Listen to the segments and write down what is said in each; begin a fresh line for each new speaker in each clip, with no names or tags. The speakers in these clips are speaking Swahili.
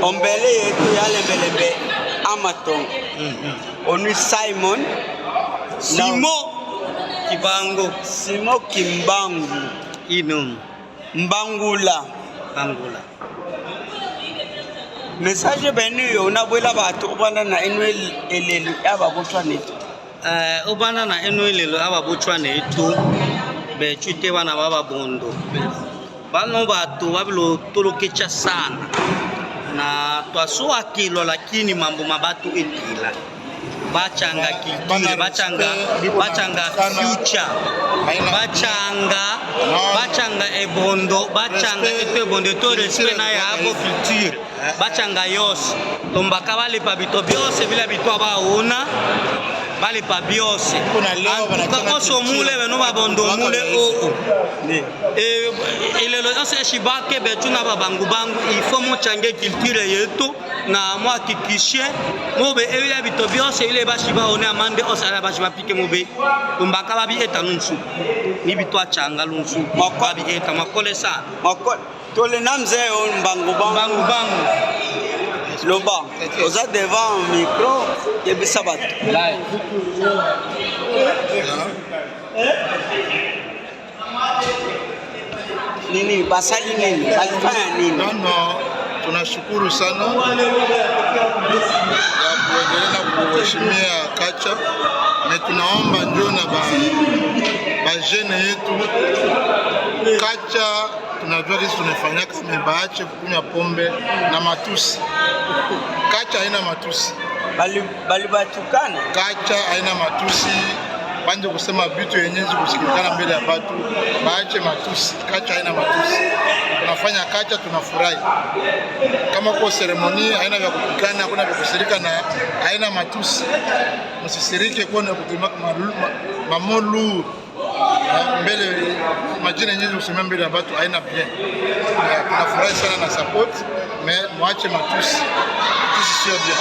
Ombele yetu yale mbelebe Amaton. Onu Simon Simo Kimbangu
Inum
Mbangula. Message benu yo na bwela batho bana na enwel elelu aba botshwanetse.
Obana na enwelelo aba botshwanetse be chute bana baba bondo. Bano batho babilo toloketcha sana. Na twasua kilo lakini mambo mabatu etila. Bachanga kiltile, bachanga future, bachanga ebondo, bachanga ebondo to respect na ya abo culture, bachanga yos. Tombaka bale pa bito biose bila bito ba ona, bale pa biose. Kako so mule beno ba bondo mule o. Ilelo ose shibake betuna ba bangu il faut mo change culture yetu na mo akikishe mobe ebila bito biose ile bashiba one amande osala bashiba pike mobe tombaka babi eta nunsu ni bito achanga lunsu babi eta makole sa
makole tole namze on bangu loba oza devant micro yebisa bato nini basali nini balifanya nini?
No, tunashukuru sana ya kuendelea kuheshimia kacha na tunaomba ndio na ba jene yetu kacha tunajua kitu tunafanya kama baache kunywa pombe na matusi. Kacha haina matusi.
Bali batukana.
Kacha haina matusi. Banje kusema vitu yenyewe kusikilizana mbele ya watu, baache matusi. Kacha haina matusi. Tunafanya kacha tunafurahi. Kama kwa seremoni haina vya kupikana, hakuna vya kusirika na haina matusi. Msisirike kuona kutumia mamolu mbele majina yenyewe kusemea mbele ya watu haina bien. Tunafurahi sana na support, muache matusi. Matusi sio bien.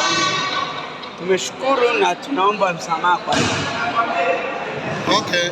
Tumeshukuru na tunaomba msamaha kwa hiyo.
Okay.